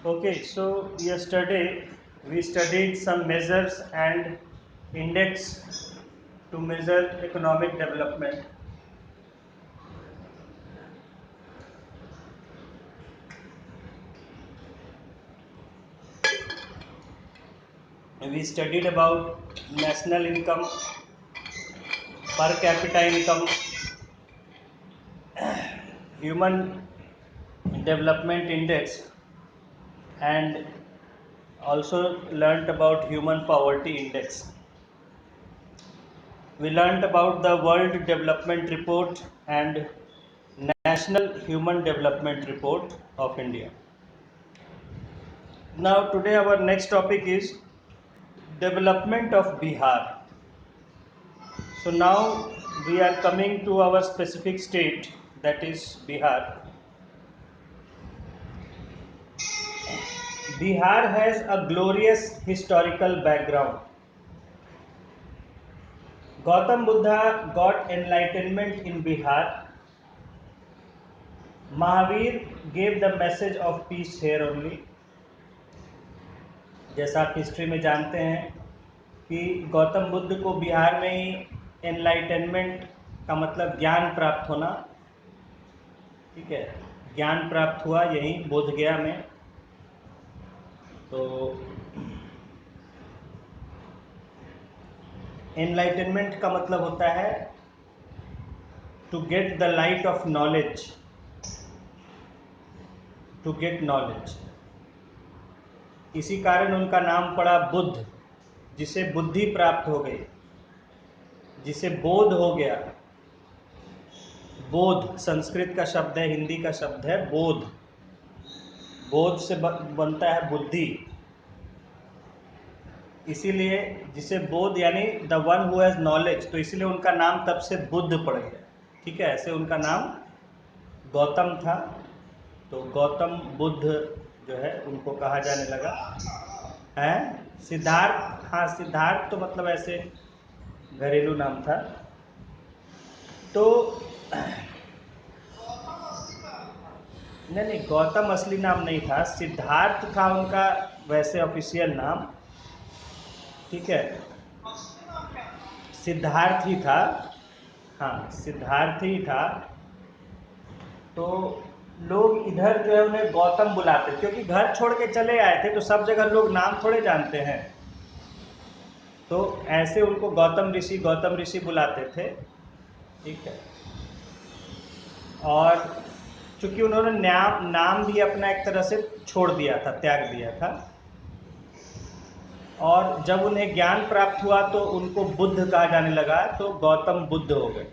Okay, so yesterday we studied some measures and index to measure economic development. We studied about national income, per capita income, human development index, and also learnt about human poverty index. We learnt about the World Development Report and National Human Development Report of India. Now today our next topic is development of Bihar. So now we are coming to our specific state, that is Bihar. Bihar has a glorious historical background. Gautam Buddha got enlightenment in Bihar. Mahavir gave the message of peace here only. जैसा आप history में जानते हैं कि गौतम बुद्ध को बिहार में ही enlightenment का मतलब ज्ञान प्राप्त होना, ठीक है, ज्ञान प्राप्त हुआ यहीं बोधगया में। तो एनलाइटनमेंट का मतलब होता है to get the light of knowledge, to get knowledge. इसी कारण उनका नाम पड़ा बुद्ध, जिसे बुद्धि प्राप्त हो गई, जिसे बोध हो गया। बोध संस्कृत का शब्द है, हिंदी का शब्द है बोध। बोध से बनता है बुद्धि, इसीलिए जिसे बोध यानी the one who has knowledge, तो इसीलिए उनका नाम तब से बुद्ध पड़ गया। ठीक है, ऐसे उनका नाम गौतम था, तो गौतम बुद्ध जो है उनको कहा जाने लगा है। सिद्धार्थ, हाँ सिद्धार्थ तो मतलब ऐसे घरेलू नाम था। तो नहीं, गौतम असली नाम नहीं था, सिद्धार्थ था उनका वैसे ऑफिशियल नाम। ठीक है, सिद्धार्थ ही था, हाँ सिद्धार्थ ही था। तो लोग इधर जो है उन्हें गौतम बुलाते, क्योंकि घर छोड़ के चले आए थे तो सब जगह लोग नाम थोड़े जानते हैं, तो ऐसे उनको गौतम ऋषि बुलाते थे। ठीक है, और चूंकि उन्होंने नाम भी अपना एक तरह से छोड़ दिया था, त्याग दिया था, और जब उन्हें ज्ञान प्राप्त हुआ तो उनको बुद्ध कहा जाने लगा, तो गौतम बुद्ध हो गए।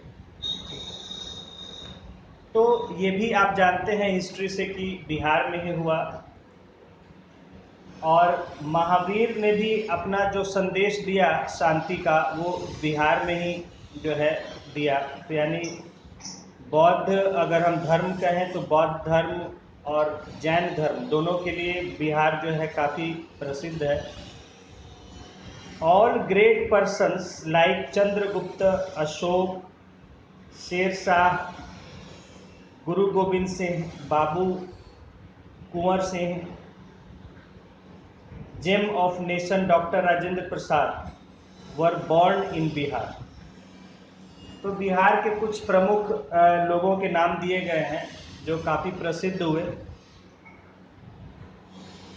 तो ये भी आप जानते हैं हिस्ट्री से कि बिहार में ही हुआ, और महावीर ने भी अपना जो संदेश दिया शांति का, वो बिहार में ही जो है दिया। तो यानी बौद्ध, अगर हम धर्म कहें तो बौद्ध धर्म और जैन धर्म दोनों के लिए बिहार जो है काफ़ी प्रसिद्ध है। All great persons like Chandragupta, Ashoka, Sher Shah, Guru Gobind Singh, Babu Kunwar Singh, gem of nation doctor Rajendra Prasad were born in Bihar. तो बिहार के कुछ प्रमुख लोगों के नाम दिए गए हैं जो काफ़ी प्रसिद्ध हुए।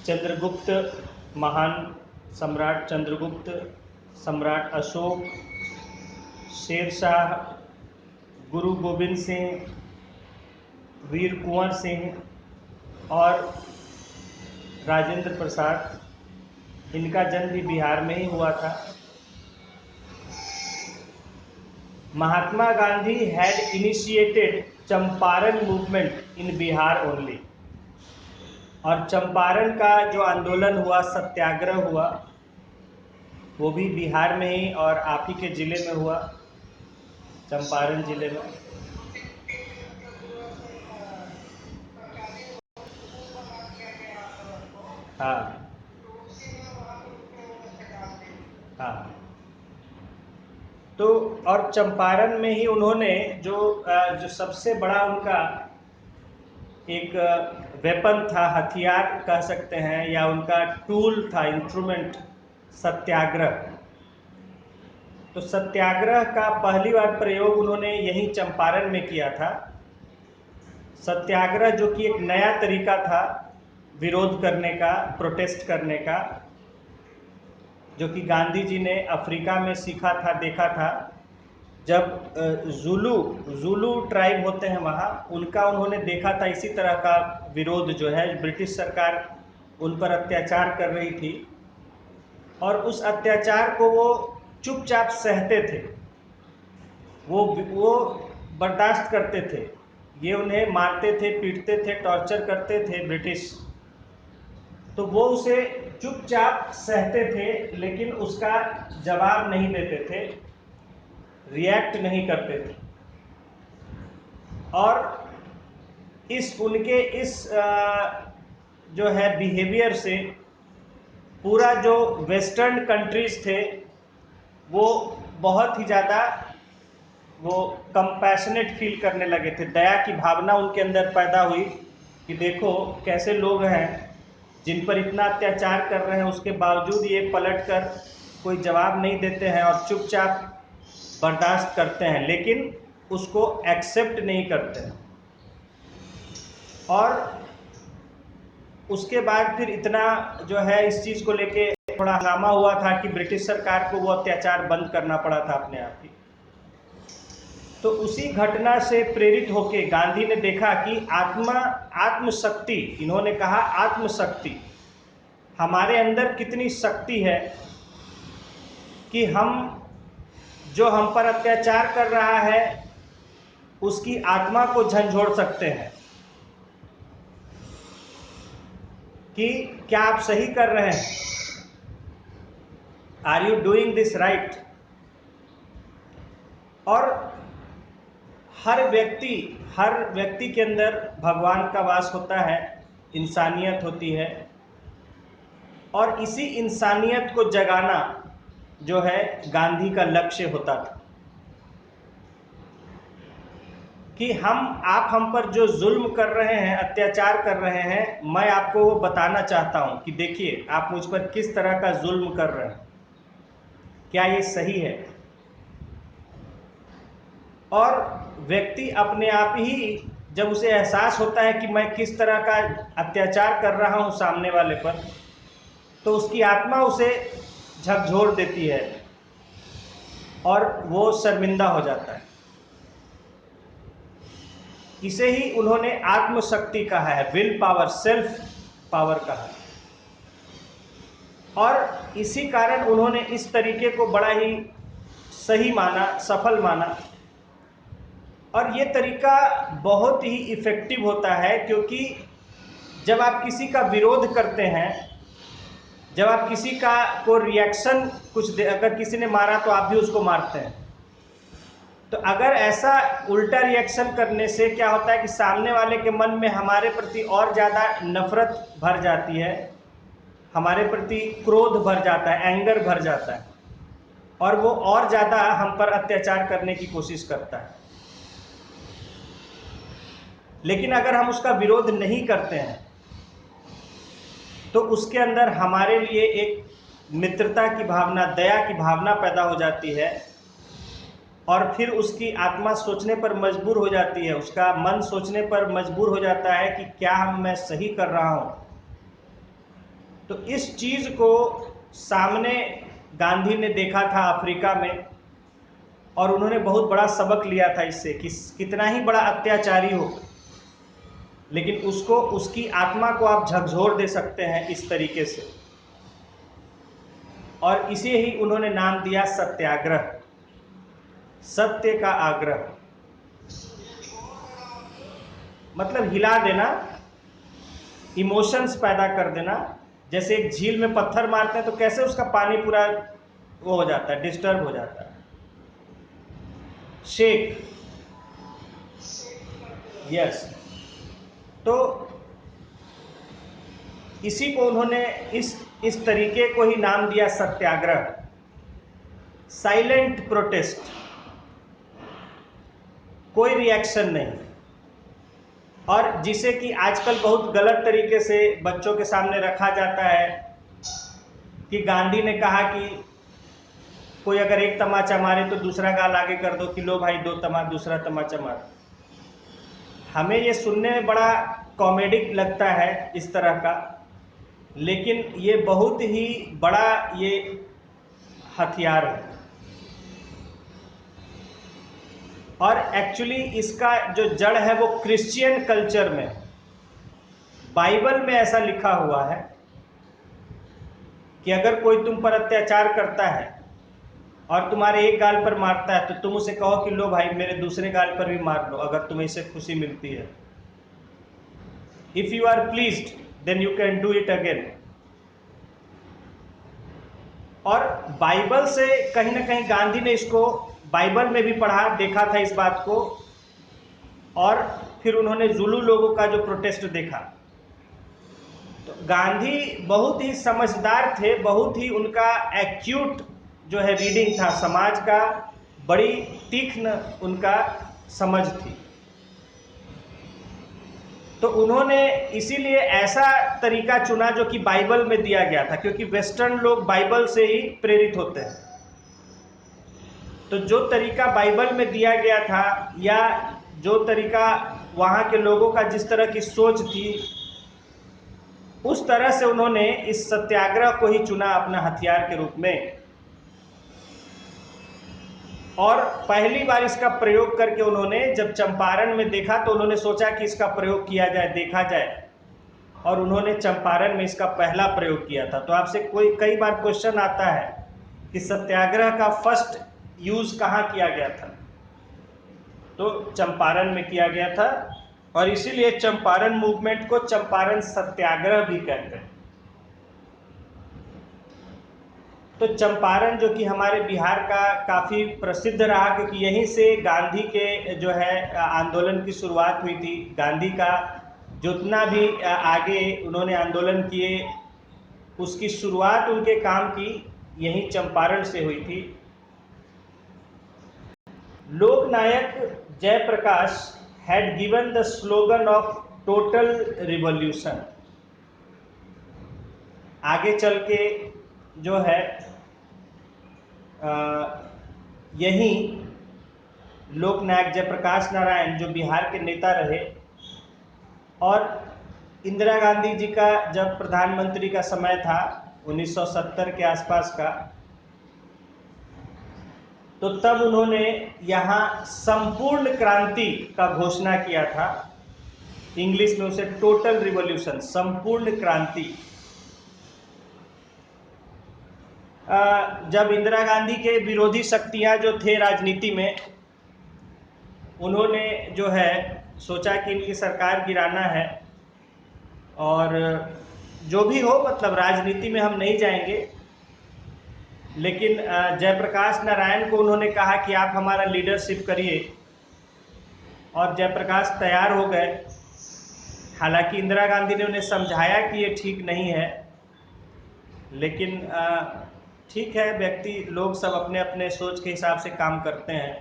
चंद्रगुप्त, महान सम्राट चंद्रगुप्त, सम्राट अशोक, शेरशाह, गुरु गोविंद सिंह, वीर कुंवर सिंह और राजेंद्र प्रसाद, इनका जन्म भी बिहार में ही हुआ था। Mahatma Gandhi had initiated Champaran movement in Bihar only, और चंपारण का जो आंदोलन हुआ, सत्याग्रह हुआ, वो भी बिहार में ही और आप ही के ज़िले में हुआ, चंपारण ज़िले में। हाँ हाँ, तो और चंपारण में ही उन्होंने जो सबसे बड़ा उनका एक वेपन था, हथियार कह सकते हैं, या उनका टूल था, इंस्ट्रूमेंट, सत्याग्रह। तो सत्याग्रह का पहली बार प्रयोग उन्होंने यहीं चंपारण में किया था। सत्याग्रह जो कि एक नया तरीका था विरोध करने का, प्रोटेस्ट करने का, जो कि गांधी जी ने अफ्रीका में सीखा था, देखा था। जब ज़ुलू ट्राइब होते हैं वहाँ, उनका उन्होंने देखा था इसी तरह का विरोध जो है, ब्रिटिश सरकार उन पर अत्याचार कर रही थी और उस अत्याचार को वो चुपचाप सहते थे, वो बर्दाश्त करते थे। ये उन्हें मारते थे, पीटते थे, टॉर्चर करते थे ब्रिटिश, तो वो उसे चुपचाप सहते थे, लेकिन उसका जवाब नहीं देते थे, रिएक्ट नहीं करते थे। और उनके इस जो है बिहेवियर से पूरा जो वेस्टर्न कंट्रीज थे वो बहुत ही ज़्यादा वो कंपैशनेट फील करने लगे थे। दया की भावना उनके अंदर पैदा हुई कि देखो कैसे लोग हैं जिन पर इतना अत्याचार कर रहे हैं, उसके बावजूद ये पलटकर कोई जवाब नहीं देते हैं और चुपचाप बर्दाश्त करते हैं, लेकिन उसको एक्सेप्ट नहीं करते हैं। और उसके बाद फिर इतना जो है इस चीज़ को लेके थोड़ा हंगामा हुआ था कि ब्रिटिश सरकार को वो अत्याचार बंद करना पड़ा था अपने आप ही। तो उसी घटना से प्रेरित होके गांधी ने देखा कि आत्मशक्ति, इन्होंने कहा आत्मशक्ति, हमारे अंदर कितनी शक्ति है कि जो हम पर अत्याचार कर रहा है उसकी आत्मा को झंझोड़ सकते हैं कि क्या आप सही कर रहे हैं, are you doing this right. और हर व्यक्ति के अंदर भगवान का वास होता है, इंसानियत होती है, और इसी इंसानियत को जगाना जो है गांधी का लक्ष्य होता था कि आप हम पर जो जुल्म कर रहे हैं, अत्याचार कर रहे हैं, मैं आपको वो बताना चाहता हूं कि देखिए आप मुझ पर किस तरह का जुल्म कर रहे हैं, क्या ये सही है। और व्यक्ति अपने आप ही जब उसे एहसास होता है कि मैं किस तरह का अत्याचार कर रहा हूं सामने वाले पर, तो उसकी आत्मा उसे झकझोर देती है और वो शर्मिंदा हो जाता है। इसे ही उन्होंने आत्मशक्ति कहा है, विल पावर, सेल्फ पावर कहा है। और इसी कारण उन्होंने इस तरीके को बड़ा ही सही माना, सफल माना। और ये तरीका बहुत ही इफ़ेक्टिव होता है, क्योंकि जब आप किसी का विरोध करते हैं, जब आप किसी को रिएक्शन अगर किसी ने मारा तो आप भी उसको मारते हैं, तो अगर ऐसा उल्टा रिएक्शन करने से क्या होता है कि सामने वाले के मन में हमारे प्रति और ज़्यादा नफरत भर जाती है, हमारे प्रति क्रोध भर जाता है, एंगर भर जाता है, और वो और ज़्यादा हम पर अत्याचार करने की कोशिश करता है। लेकिन अगर हम उसका विरोध नहीं करते हैं तो उसके अंदर हमारे लिए एक मित्रता की भावना, दया की भावना पैदा हो जाती है, और फिर उसकी आत्मा सोचने पर मजबूर हो जाती है, उसका मन सोचने पर मजबूर हो जाता है कि क्या मैं सही कर रहा हूँ। तो इस चीज़ को सामने गांधी ने देखा था अफ्रीका में, और उन्होंने बहुत बड़ा सबक लिया था इससे कि कितना ही बड़ा अत्याचारी हो, लेकिन उसकी आत्मा को आप झकझोर दे सकते हैं इस तरीके से। और इसे ही उन्होंने नाम दिया सत्याग्रह, सत्य का आग्रह। मतलब हिला देना, इमोशंस पैदा कर देना। जैसे एक झील में पत्थर मारते हैं तो कैसे उसका पानी पूरा वो हो जाता है, डिस्टर्ब हो जाता है, शेक, यस। तो इसी को उन्होंने इस तरीके को ही नाम दिया सत्याग्रह, साइलेंट प्रोटेस्ट, कोई रिएक्शन नहीं, और जिसे कि आजकल बहुत गलत तरीके से बच्चों के सामने रखा जाता है कि गांधी ने कहा कि कोई अगर एक तमाचा मारे तो दूसरा गाल आगे कर दो कि लो भाई दूसरा तमाचा मार। हमें ये सुनने में बड़ा कॉमेडिक लगता है इस तरह का, लेकिन ये बहुत ही बड़ा ये हथियार है। और एक्चुअली इसका जो जड़ है वो क्रिश्चियन कल्चर में, बाइबल में ऐसा लिखा हुआ है कि अगर कोई तुम पर अत्याचार करता है और तुम्हारे एक गाल पर मारता है तो तुम उसे कहो कि लो भाई मेरे दूसरे गाल पर भी मार लो, अगर तुम्हें इससे खुशी मिलती है। If you are pleased then you can do it again. और बाइबल से कहीं ना कहीं गांधी ने इसको बाइबल में भी पढ़ा, देखा था इस बात को, और फिर उन्होंने जुलू लोगों का जो प्रोटेस्ट देखा। तो गांधी बहुत ही समझदार थे, बहुत ही उनका एक्यूट जो है रीडिंग था समाज का, बड़ी तीक्ष्ण उनका समझ थी। तो उन्होंने इसीलिए ऐसा तरीका चुना जो कि बाइबल में दिया गया था, क्योंकि वेस्टर्न लोग बाइबल से ही प्रेरित होते हैं। तो जो तरीका बाइबल में दिया गया था, या जो तरीका वहाँ के लोगों का जिस तरह की सोच थी, उस तरह से उन्होंने इस सत्याग्रह को ही चुना अपना हथियार के रूप में। और पहली बार इसका प्रयोग करके उन्होंने जब चंपारण में देखा तो उन्होंने सोचा कि इसका प्रयोग किया जाए, देखा जाए, और उन्होंने चंपारण में इसका पहला प्रयोग किया था। तो आपसे कई बार क्वेश्चन आता है कि सत्याग्रह का फर्स्ट यूज कहाँ किया गया था, तो चंपारण में किया गया था, और इसीलिए चंपारण मूवमेंट को चंपारण सत्याग्रह भी कहते हैं। तो चंपारण जो कि हमारे बिहार का काफ़ी प्रसिद्ध रहा, क्योंकि यहीं से गांधी के जो है आंदोलन की शुरुआत हुई थी। गांधी का जितना भी आगे उन्होंने आंदोलन किए, उसकी शुरुआत उनके काम की यहीं चंपारण से हुई थी। लोकनायक Jayaprakash had given the slogan of total revolution। आगे चल के जो है यही लोकनायक जयप्रकाश नारायण जो बिहार के नेता रहे, और इंदिरा गांधी जी का जब प्रधानमंत्री का समय था 1970 के आसपास का, तो तब उन्होंने यहाँ संपूर्ण क्रांति का घोषणा किया था। इंग्लिश में उसे टोटल रिवॉल्यूशन, संपूर्ण क्रांति। जब इंदिरा गांधी के विरोधी शक्तियां जो थे राजनीति में, उन्होंने जो है सोचा कि इनकी सरकार गिराना है, और जो भी हो, मतलब राजनीति में हम नहीं जाएंगे, लेकिन जयप्रकाश नारायण को उन्होंने कहा कि आप हमारा लीडरशिप करिए, और जयप्रकाश तैयार हो गए। हालांकि इंदिरा गांधी ने उन्हें समझाया कि ये ठीक नहीं है, लेकिन ठीक है, व्यक्ति लोग सब अपने अपने सोच के हिसाब से काम करते हैं।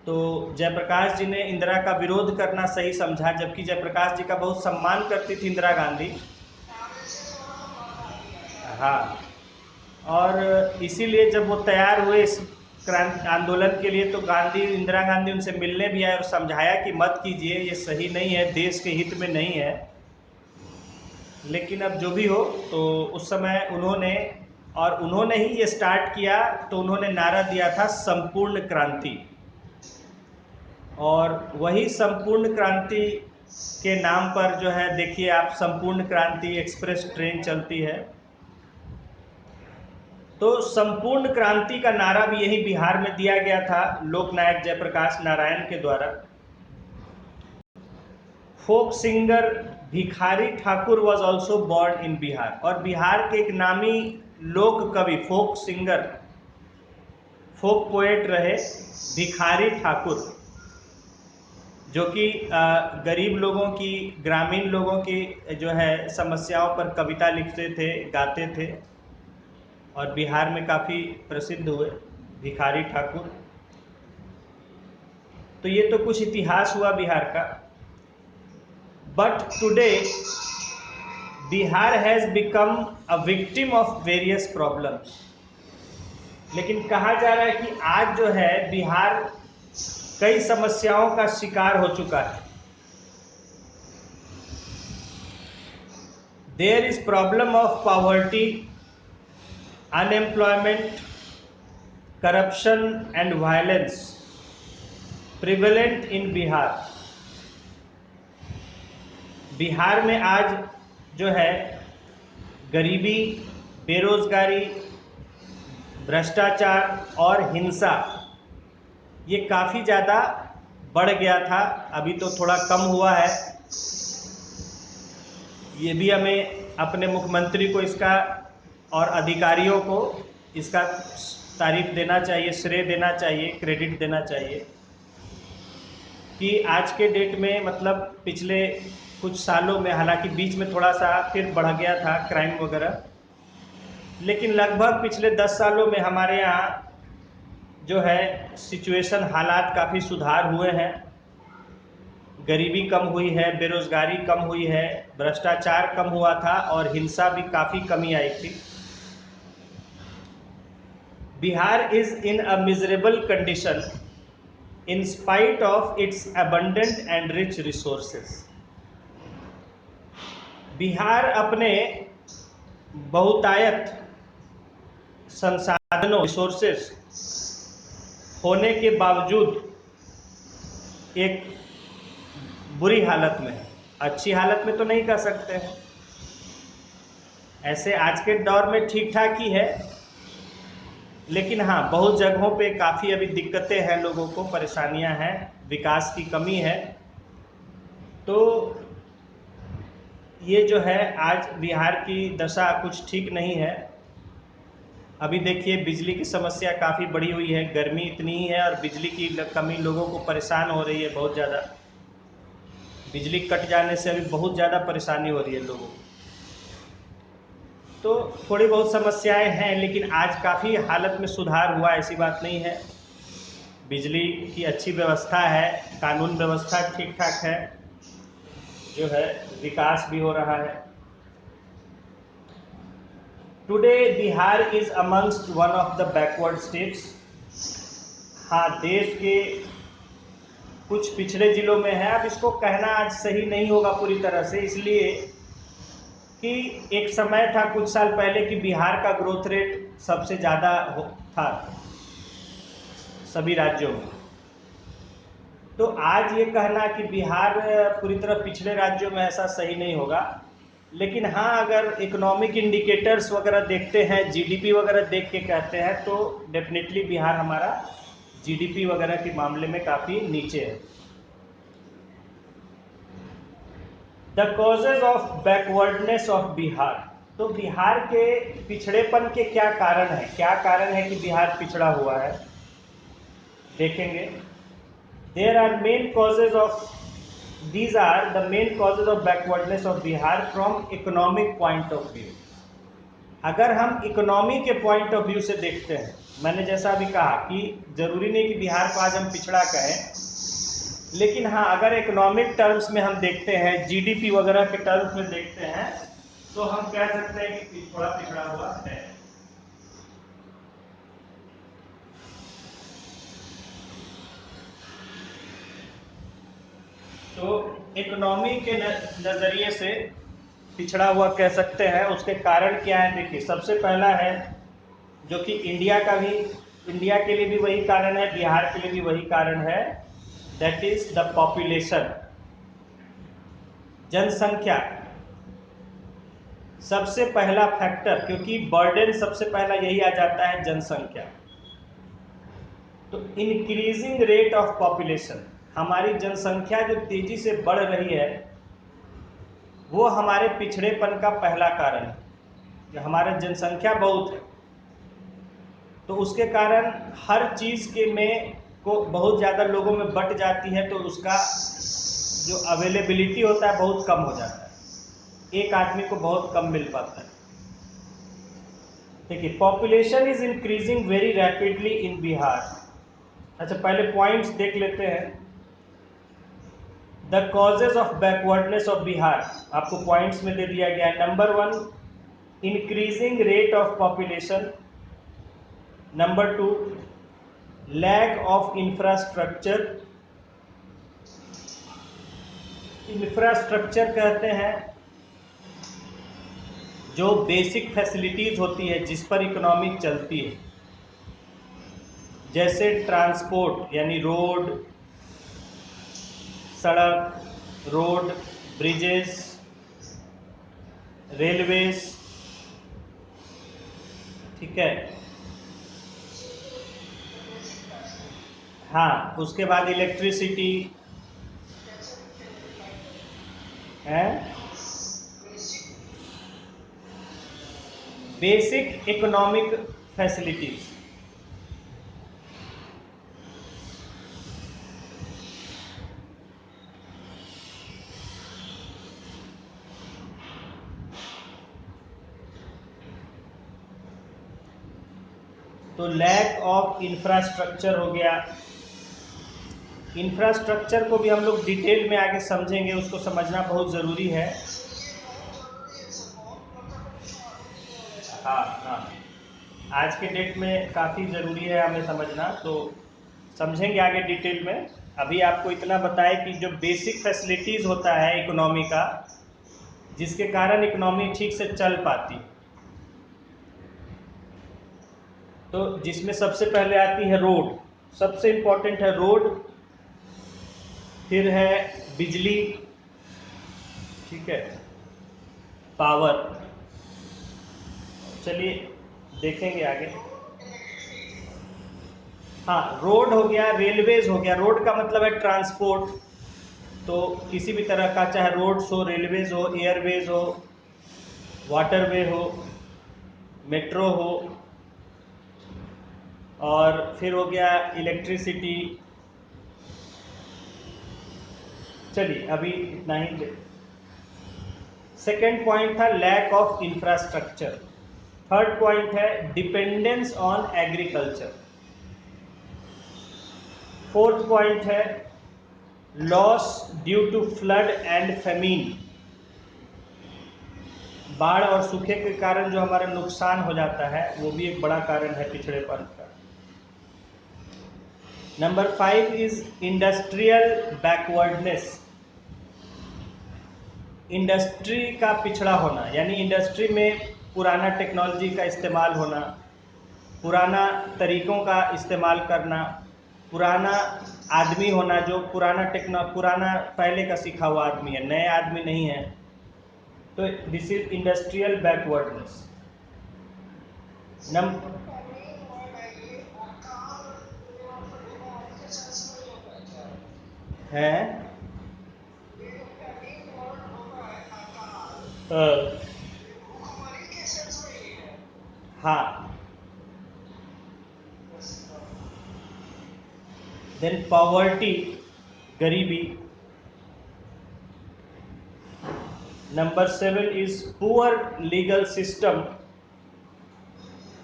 तो जयप्रकाश जी ने इंदिरा का विरोध करना सही समझा, जबकि जयप्रकाश जी का बहुत सम्मान करती थी इंदिरा गांधी। हाँ, और इसीलिए जब वो तैयार हुए इस क्रांति आंदोलन के लिए, तो इंदिरा गांधी उनसे मिलने भी आए और समझाया कि मत कीजिए, ये सही नहीं है, देश के हित में नहीं है। लेकिन अब जो भी हो, तो उस समय उन्होंने ही ये स्टार्ट किया। तो उन्होंने नारा दिया था संपूर्ण क्रांति, और वही संपूर्ण क्रांति के नाम पर जो है देखिए आप, संपूर्ण क्रांति एक्सप्रेस ट्रेन चलती है। तो संपूर्ण क्रांति का नारा भी यही बिहार में दिया गया था लोकनायक जयप्रकाश नारायण के द्वारा। Folk singer Bhikhari Thakur was also born in Bihar, और बिहार के एक नामी लोक कवि, फोक सिंगर, फोक पोएट रहे भिखारी ठाकुर, जो कि गरीब लोगों की, ग्रामीण लोगों की जो है समस्याओं पर कविता लिखते थे, गाते थे, और बिहार में काफ़ी प्रसिद्ध हुए भिखारी ठाकुर। तो ये तो कुछ इतिहास हुआ बिहार का। But today Bihar has become a victim of various problems. लेकिन कहा जा रहा है कि आज जो है बिहार कई समस्याओं का शिकार हो चुका है। There is problem of poverty, unemployment, corruption and violence prevalent in Bihar. Bihar में आज जो है गरीबी, बेरोजगारी, भ्रष्टाचार और हिंसा ये काफ़ी ज़्यादा बढ़ गया था। अभी तो थोड़ा कम हुआ है। ये भी हमें अपने मुख्यमंत्री को इसका और अधिकारियों को इसका तारीफ देना चाहिए, श्रेय देना चाहिए, क्रेडिट देना चाहिए कि आज के डेट में मतलब पिछले कुछ सालों में, हालांकि बीच में थोड़ा सा फिर बढ़ गया था क्राइम वगैरह, लेकिन लगभग पिछले 10 सालों में हमारे यहाँ जो है सिचुएशन, हालात काफ़ी सुधार हुए हैं। गरीबी कम हुई है, बेरोजगारी कम हुई है, भ्रष्टाचार कम हुआ था और हिंसा भी काफ़ी कमी आई थी। Bihar is in a miserable condition in spite of its abundant and rich resources. Bihar अपने बहुतायत संसाधनों, रिसोर्सेस होने के बावजूद एक बुरी हालत में है। अच्छी हालत में तो नहीं कह सकते हैं, ऐसे आज के दौर में ठीक ठाक ही है, लेकिन हाँ बहुत जगहों पे काफ़ी अभी दिक्कतें हैं, लोगों को परेशानियां हैं, विकास की कमी है। तो ये जो है आज बिहार की दशा कुछ ठीक नहीं है। अभी देखिए बिजली की समस्या काफ़ी बढ़ी हुई है, गर्मी इतनी ही है और बिजली की कमी लोगों को परेशान हो रही है बहुत ज़्यादा। बिजली कट जाने से अभी बहुत ज़्यादा परेशानी हो रही है लोगों को। तो थोड़ी बहुत समस्याएं हैं, लेकिन आज काफ़ी हालत में सुधार हुआ, ऐसी बात नहीं है। बिजली की अच्छी व्यवस्था है, कानून व्यवस्था ठीक ठाक है, जो है विकास भी हो रहा है। Today Bihar is amongst one of the backward states. हाँ, देश के कुछ पिछड़े जिलों में है। अब इसको कहना आज सही नहीं होगा पूरी तरह से, इसलिए कि एक समय था कुछ साल पहले कि बिहार का ग्रोथ रेट सबसे ज़्यादा था सभी राज्यों में। तो आज ये कहना कि बिहार पूरी तरह पिछड़े राज्यों में, ऐसा सही नहीं होगा। लेकिन हाँ, अगर इकोनॉमिक इंडिकेटर्स वगैरह देखते हैं, जीडीपी वगैरह देख के कहते हैं, तो डेफिनेटली बिहार हमारा जीडीपी वगैरह के मामले में काफ़ी नीचे है। The causes of backwardness of Bihar. तो बिहार के पिछड़ेपन के क्या कारण है, क्या कारण है कि बिहार पिछड़ा हुआ है, देखेंगे। There are main causes of, these are the main causes of backwardness of Bihar from economic point of view। अगर हम इकोनॉमी के पॉइंट ऑफ व्यू से देखते हैं, मैंने जैसा भी कहा कि जरूरी नहीं कि बिहार को आज हम पिछड़ा कहें, लेकिन हाँ अगर इकोनॉमिक टर्म्स में हम देखते हैं, जीडीपी वगैरह के टर्म्स में देखते हैं, तो हम कह सकते हैं कि थोड़ा पिछड़ा हुआ है। तो इकोनॉमी के नज़रिए से पिछड़ा हुआ कह सकते हैं। उसके कारण क्या है, देखिए सबसे पहला है जो कि इंडिया के लिए भी वही कारण है, बिहार के लिए भी वही कारण है, दैट इज द पॉपुलेशन, जनसंख्या। सबसे पहला फैक्टर, क्योंकि बर्डन सबसे पहला यही आ जाता है, जनसंख्या। तो इंक्रीजिंग रेट ऑफ पॉपुलेशन, हमारी जनसंख्या जो तेजी से बढ़ रही है, वो हमारे पिछड़ेपन का पहला कारण है। कि हमारा जनसंख्या बहुत है, तो उसके कारण हर चीज़ के में को बहुत ज़्यादा लोगों में बट जाती है, तो उसका जो अवेलेबिलिटी होता है बहुत कम हो जाता है, एक आदमी को बहुत कम मिल पाता है। देखिए population is increasing very rapidly in Bihar. अच्छा, पहले पॉइंट्स देख लेते हैं। The causes of backwardness of Bihar आपको पॉइंट्स में दे दिया गया है। Number 1 increasing rate of population, number 2 lack of infrastructure. Infrastructure कहते हैं जो बेसिक फैसिलिटीज होती है जिस पर इकोनॉमी चलती है, जैसे ट्रांसपोर्ट यानी रोड, सड़क, रोड, ब्रिजेस, रेलवेज, ठीक है। हाँ, उसके बाद इलेक्ट्रिसिटी है, बेसिक इकोनॉमिक फैसिलिटीज। तो लैक ऑफ इंफ्रास्ट्रक्चर हो गया। इंफ्रास्ट्रक्चर को भी हम लोग डिटेल में आगे समझेंगे, उसको समझना बहुत ज़रूरी है। हाँ हाँ, आज के डेट में काफ़ी ज़रूरी है हमें समझना, तो समझेंगे आगे डिटेल में। अभी आपको इतना बताए कि जो बेसिक फैसिलिटीज़ होता है इकोनॉमी का, जिसके कारण इकोनॉमी ठीक से चल पाती, तो जिसमें सबसे पहले आती है रोड, सबसे इम्पोर्टेंट है रोड, फिर है बिजली, ठीक है, पावर। चलिए देखेंगे आगे। हाँ, रोड हो गया, रेलवेज हो गया। रोड का मतलब है ट्रांसपोर्ट, तो किसी भी तरह का, चाहे रोड्स हो, रेलवेज हो, एयरवेज हो, वाटरवे हो, मेट्रो हो, और फिर हो गया इलेक्ट्रिसिटी। चलिए अभी इतना ही। सेकेंड पॉइंट था lack of infrastructure. Third point है dependence on agriculture. Fourth point है loss due to flood and famine. बाढ़ और सूखे के कारण जो हमारा नुकसान हो जाता है वो भी एक बड़ा कारण है पिछड़ेपन का। Number 5 is industrial backwardness. Industry का पिछड़ा होना, यानी इंडस्ट्री में पुराना टेक्नोलॉजी का इस्तेमाल होना, पुराना तरीक़ों का इस्तेमाल करना, पुराना आदमी होना जो पुराना पहले का सीखा हुआ आदमी है, नए आदमी नहीं है, तो दिस इज इंडस्ट्रियल बैकवर्डनेस। है हाँ, देन पॉवर्टी, गरीबी। Number 7 is poor legal system,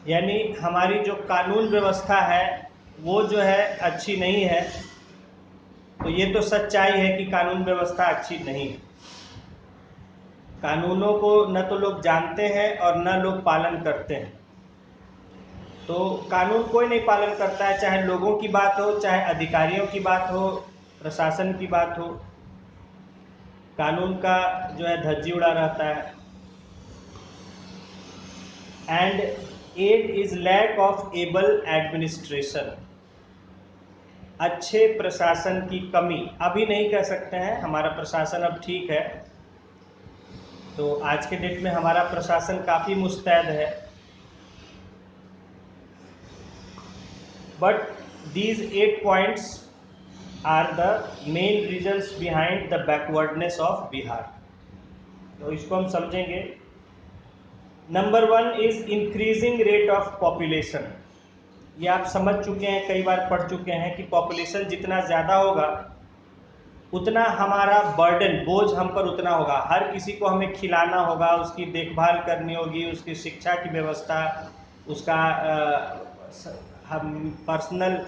यानी हमारी जो कानून व्यवस्था है वो जो है अच्छी नहीं है। तो ये तो सच्चाई है कि कानून व्यवस्था अच्छी नहीं है। कानूनों को न तो लोग जानते हैं और न लोग पालन करते हैं। तो कानून कोई नहीं पालन करता है, चाहे लोगों की बात हो, चाहे अधिकारियों की बात हो, प्रशासन की बात हो, कानून का जो है धज्जी उड़ा रहता है। And 8 is lack of able administration. अच्छे प्रशासन की कमी। अभी नहीं कह सकते हैं हमारा प्रशासन अब ठीक है, तो आज के डेट में हमारा प्रशासन काफ़ी मुस्तैद है, but these 8 points are the main reasons behind the backwardness of Bihar. तो इसको हम समझेंगे। Number 1 is increasing rate of population. ये आप समझ चुके हैं, कई बार पढ़ चुके हैं कि पॉपुलेशन जितना ज़्यादा होगा उतना हमारा बर्डन, बोझ हम पर उतना होगा। हर किसी को हमें खिलाना होगा, उसकी देखभाल करनी होगी, उसकी शिक्षा की व्यवस्था, उसका हम पर्सनल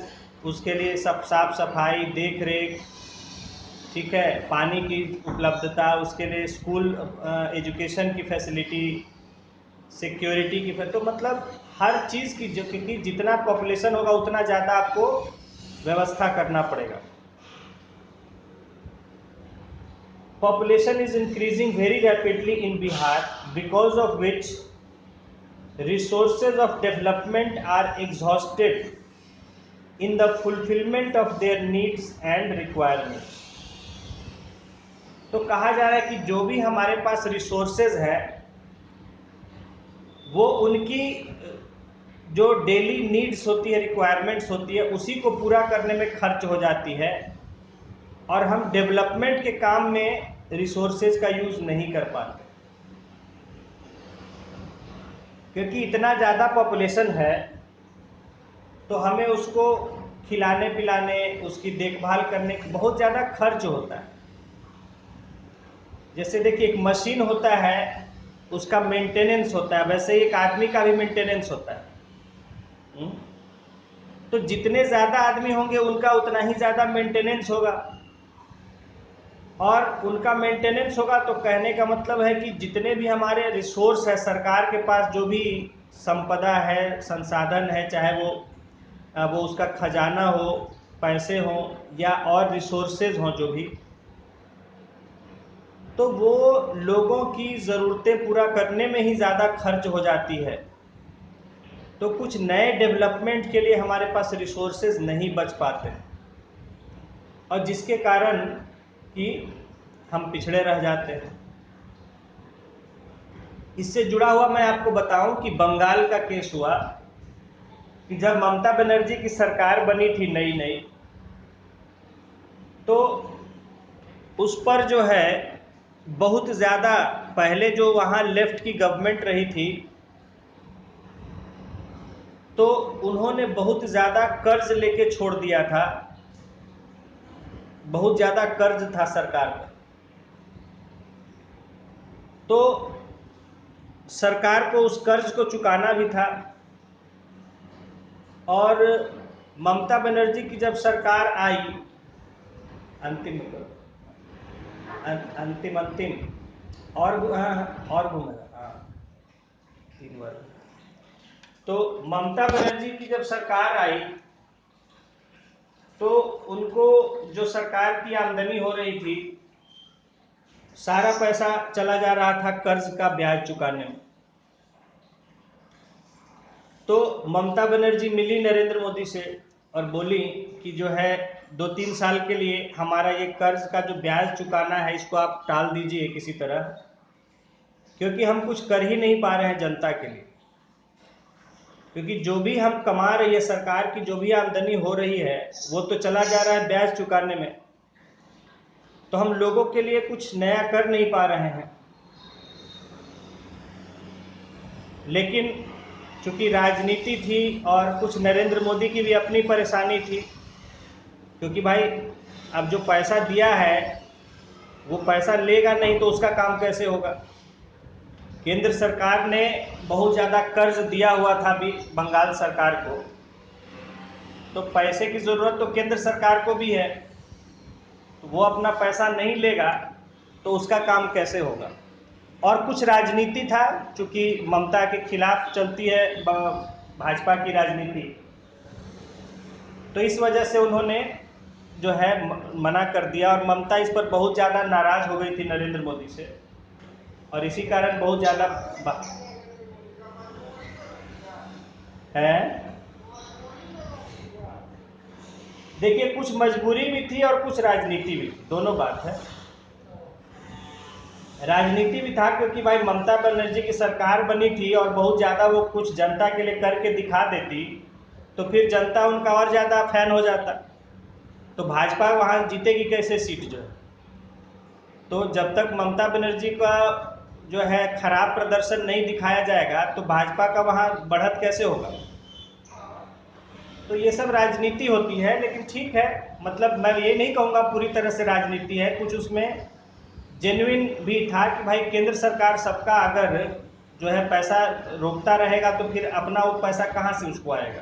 उसके लिए सब साफ सफाई, देख रेख, ठीक है, पानी की उपलब्धता, उसके लिए स्कूल एजुकेशन की फैसिलिटी, सिक्योरिटी की तो मतलब हर चीज़ की, जो क्योंकि जितना पॉपुलेशन होगा उतना ज़्यादा आपको व्यवस्था करना पड़ेगा। Population is increasing very rapidly in Bihar, because of which resources of development are exhausted in the fulfillment of their needs and requirements। तो कहा जा रहा है कि जो भी हमारे पास रिसोर्सेज है वो उनकी जो डेली नीड्स होती है, रिक्वायरमेंट्स होती है, उसी को पूरा करने में खर्च हो जाती है, और हम डेवलपमेंट के काम में रिसोर्सेज का यूज़ नहीं कर पाते, क्योंकि इतना ज़्यादा पॉपुलेशन है तो हमें उसको खिलाने पिलाने, उसकी देखभाल करने की बहुत ज़्यादा खर्च होता है। जैसे देखिए, एक मशीन होता है उसका मेंटेनेंस होता है, वैसे ही एक आदमी का भी मेंटेनेंस होता है। तो जितने ज़्यादा आदमी होंगे उनका उतना ही ज़्यादा मेंटेनेंस होगा, और उनका मेंटेनेंस होगा तो कहने का मतलब है कि जितने भी हमारे रिसोर्स है सरकार के पास, जो भी संपदा है, संसाधन है, चाहे वो उसका खजाना हो, पैसे हों या और रिसोर्सेज हों जो भी, तो वो लोगों की ज़रूरतें पूरा करने में ही ज़्यादा खर्च हो जाती है। तो कुछ नए डेवलपमेंट के लिए हमारे पास रिसोर्सेज नहीं बच पाते, और जिसके कारण कि हम पिछड़े रह जाते हैं। इससे जुड़ा हुआ मैं आपको बताऊं कि बंगाल का केस हुआ कि जब ममता बनर्जी की सरकार बनी थी नई नई, तो उस पर जो है बहुत ज़्यादा, पहले जो वहाँ लेफ्ट की गवर्नमेंट रही थी तो उन्होंने बहुत ज़्यादा कर्ज लेके छोड़ दिया था, बहुत ज़्यादा कर्ज था सरकार पर। तो सरकार को उस कर्ज को चुकाना भी था, और ममता बनर्जी की जब सरकार आई, अंतिम और घूमेगा, हाँ 3 बार। तो ममता बनर्जी की जब सरकार आई तो उनको जो सरकार की आमदनी हो रही थी, सारा पैसा चला जा रहा था कर्ज का ब्याज चुकाने में। तो ममता बनर्जी मिली नरेंद्र मोदी से और बोली कि जो है 2-3 साल के लिए हमारा ये कर्ज का जो ब्याज चुकाना है इसको आप टाल दीजिए किसी तरह, क्योंकि हम कुछ कर ही नहीं पा रहे हैं जनता के लिए, क्योंकि जो भी हम कमा रही है सरकार की, जो भी आमदनी हो रही है वो तो चला जा रहा है ब्याज चुकाने में, तो हम लोगों के लिए कुछ नया कर नहीं पा रहे हैं। लेकिन चूंकि राजनीति थी और कुछ नरेंद्र मोदी की भी अपनी परेशानी थी, क्योंकि भाई अब जो पैसा दिया है वो पैसा लेगा नहीं तो उसका काम कैसे होगा। केंद्र सरकार ने बहुत ज़्यादा कर्ज दिया हुआ था अभी बंगाल सरकार को, तो पैसे की ज़रूरत तो केंद्र सरकार को भी है, तो वो अपना पैसा नहीं लेगा तो उसका काम कैसे होगा। और कुछ राजनीति था, चूँकि ममता के खिलाफ चलती है भाजपा की राजनीति, तो इस वजह से उन्होंने जो है मना कर दिया, और ममता इस पर बहुत ज़्यादा नाराज़ हो गई थी नरेंद्र मोदी से, और इसी कारण बहुत ज़्यादा है। देखिए, कुछ मजबूरी भी थी और कुछ राजनीति भी थी, दोनों बात है। राजनीति भी था क्योंकि भाई ममता बनर्जी की सरकार बनी थी और बहुत ज़्यादा वो कुछ जनता के लिए करके दिखा देती तो फिर जनता उनका और ज़्यादा फैन हो जाता, तो भाजपा वहाँ जीतेगी कैसे सीट जो है। तो जब तक ममता बनर्जी का जो है खराब प्रदर्शन नहीं दिखाया जाएगा तो भाजपा का वहाँ बढ़त कैसे होगा। तो ये सब राजनीति होती है, लेकिन ठीक है, मतलब मैं ये नहीं कहूँगा पूरी तरह से राजनीति है, कुछ उसमें जेन्युइन भी था कि भाई केंद्र सरकार सबका अगर जो है पैसा रोकता रहेगा तो फिर अपना वो पैसा कहाँ से उसको आएगा।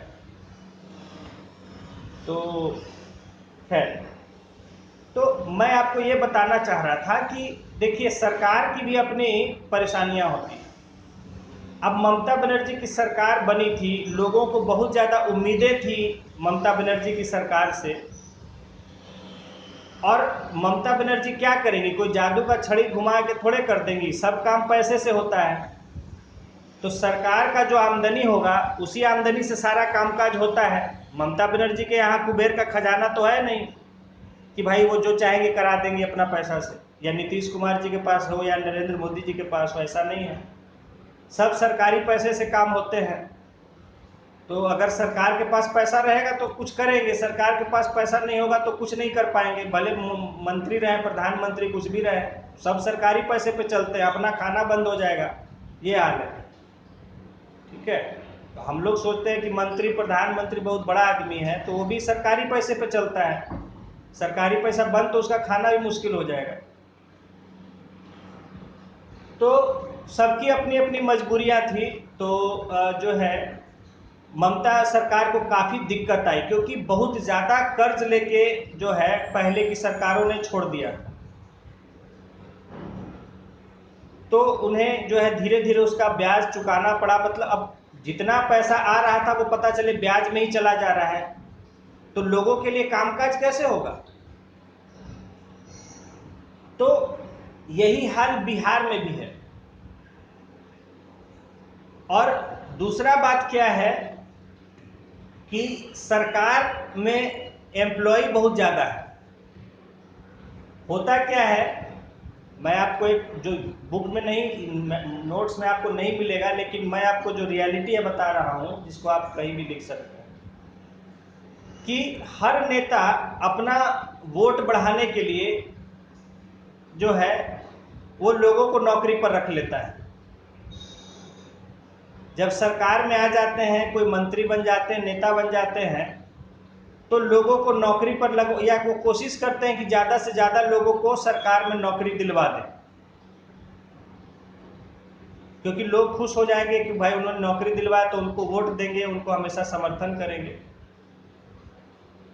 तो खैर, तो मैं आपको ये बताना चाह रहा था कि देखिए, सरकार की भी अपनी परेशानियां होती हैं। अब ममता बनर्जी की सरकार बनी थी, लोगों को बहुत ज़्यादा उम्मीदें थी ममता बनर्जी की सरकार से, और ममता बनर्जी क्या करेंगी? कोई जादू का छड़ी घुमा के थोड़े कर देंगी, सब काम पैसे से होता है। तो सरकार का जो आमदनी होगा उसी आमदनी से सारा कामकाज होता है। ममता बनर्जी के यहाँ कुबेर का खजाना तो है नहीं कि भाई वो जो चाहेंगे करा देंगे अपना पैसा से, या नीतीश कुमार जी के पास हो या नरेंद्र मोदी जी के पास हो, ऐसा नहीं है। सब सरकारी पैसे से काम होते हैं। तो अगर सरकार के पास पैसा रहेगा तो कुछ करेंगे, सरकार के पास पैसा नहीं होगा तो कुछ नहीं कर पाएंगे, भले मंत्री रहे, प्रधानमंत्री, कुछ भी रहे, सब सरकारी पैसे पे चलते हैं, अपना खाना बंद हो जाएगा, ये हाल है। ठीक है, तो हम लोग सोचते हैं कि मंत्री प्रधानमंत्री बहुत बड़ा आदमी है, तो वो भी सरकारी पैसे पे चलता है, सरकारी पैसा बंद तो उसका खाना भी मुश्किल हो जाएगा। तो सबकी अपनी अपनी मजबूरियां थी। तो जो है ममता सरकार को काफ़ी दिक्कत आई, क्योंकि बहुत ज़्यादा कर्ज लेके जो है पहले की सरकारों ने छोड़ दिया, तो उन्हें जो है धीरे धीरे उसका ब्याज चुकाना पड़ा। मतलब अब जितना पैसा आ रहा था वो पता चले ब्याज में ही चला जा रहा है, तो लोगों के लिए कामकाज कैसे होगा? तो यही हाल बिहार में भी है। और दूसरा बात क्या है कि सरकार में एम्प्लॉय बहुत ज़्यादा है। होता क्या है, मैं आपको एक जो बुक में नहीं, नोट्स में आपको नहीं मिलेगा, लेकिन मैं आपको जो रियलिटी है बता रहा हूँ, जिसको आप कहीं भी लिख सकते हैं, कि हर नेता अपना वोट बढ़ाने के लिए जो है वो लोगों को नौकरी पर रख लेता है। जब सरकार में आ जाते हैं, कोई मंत्री बन जाते हैं, नेता बन जाते हैं, तो लोगों को नौकरी पर लगो, या वो कोशिश करते हैं कि ज़्यादा से ज़्यादा लोगों को सरकार में नौकरी दिलवा दें, क्योंकि लोग खुश हो जाएंगे कि भाई उन्होंने नौकरी दिलवाया, तो उनको वोट देंगे, उनको हमेशा समर्थन करेंगे।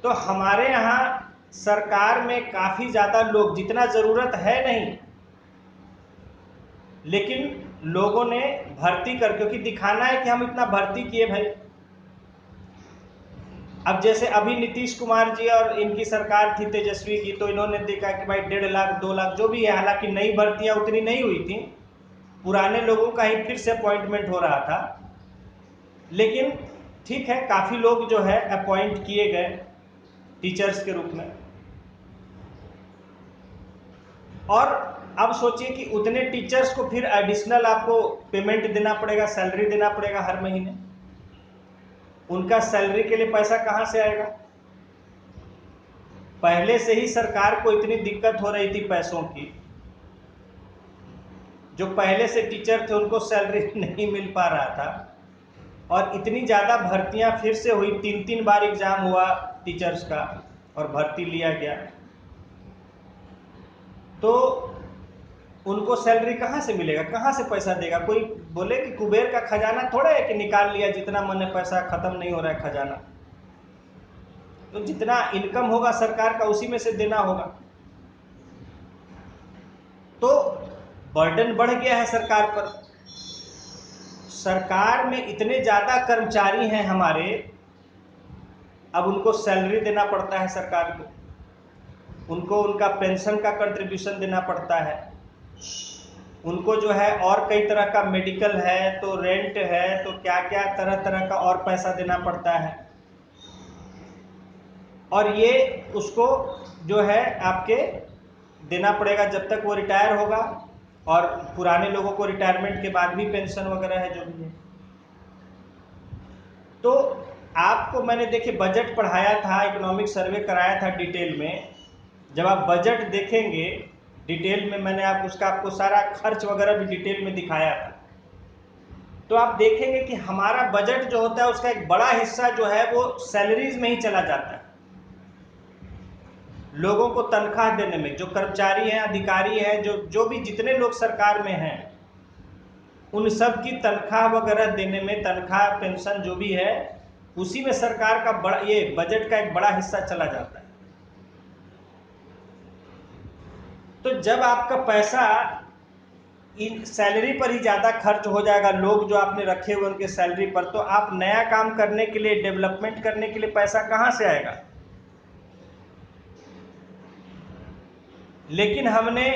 तो हमारे यहाँ सरकार में काफ़ी ज़्यादा लोग, जितना ज़रूरत है नहीं, लेकिन लोगों ने भर्ती कर, क्योंकि दिखाना है कि हम इतना भर्ती किए भाई। अब जैसे अभी नीतीश कुमार जी और इनकी सरकार थी तेजस्वी की, तो इन्होंने देखा कि भाई 1.5 लाख 2 लाख जो भी है, हालांकि नई भर्तियां उतनी नहीं हुई थी, पुराने लोगों का ही फिर से अपॉइंटमेंट हो रहा था, लेकिन ठीक है, काफ़ी लोग जो है अपॉइंट किए गए टीचर्स के रूप में। और अब सोचिए कि उतने टीचर्स को फिर एडिशनल आपको पेमेंट देना पड़ेगा, सैलरी देना पड़ेगा हर महीने। उनका सैलरी के लिए पैसा कहाँ से आएगा? पहले से ही सरकार को इतनी दिक्कत हो रही थी पैसों की, जो पहले से टीचर थे उनको सैलरी नहीं मिल पा रहा था, और इतनी ज़्यादा भर्तियां फिर से हुई, 3 बार एग्ज़ाम हुआ टीचर्स का और भर्ती लिया गया, तो उनको सैलरी कहाँ से मिलेगा, कहाँ से पैसा देगा? कोई बोले कि कुबेर का खजाना थोड़ा है कि निकाल लिया जितना मन है, पैसा खत्म नहीं हो रहा है खजाना। तो जितना इनकम होगा सरकार का उसी में से देना होगा। तो बर्डन बढ़ गया है सरकार पर। सरकार में इतने ज़्यादा कर्मचारी हैं हमारे, अब उनको सैलरी देना पड़ता है सरकार को, उनको उनका पेंशन का कंट्रीब्यूशन देना पड़ता है, उनको जो है और कई तरह का मेडिकल है, तो रेंट है, तो क्या क्या तरह तरह का और पैसा देना पड़ता है। और ये उसको जो है आपके देना पड़ेगा जब तक वो रिटायर होगा, और पुराने लोगों को रिटायरमेंट के बाद भी पेंशन वगैरह है जो भी है। तो आपको मैंने देखिए बजट पढ़ाया था, इकोनॉमिक सर्वे कराया था डिटेल में। जब आप बजट देखेंगे डिटेल में, मैंने आपको सारा खर्च वगैरह भी डिटेल में दिखाया था, तो आप देखेंगे कि हमारा बजट जो होता है उसका एक बड़ा हिस्सा जो है वो सैलरीज में ही चला जाता है। लोगों को तनख्वाह देने में, जो कर्मचारी हैं, अधिकारी हैं, जो भी जितने लोग सरकार में हैं, उन सब की तनख्वाह वगैरह देने में, तनख्वाह पेंशन जो भी है, उसी में सरकार का बड़ा, ये बजट का एक बड़ा हिस्सा चला जाता है। तो जब आपका पैसा इन सैलरी पर ही ज़्यादा खर्च हो जाएगा, लोग जो आपने रखे हुए उनके सैलरी पर, तो आप नया काम करने के लिए, डेवलपमेंट करने के लिए पैसा कहाँ से आएगा? लेकिन हमने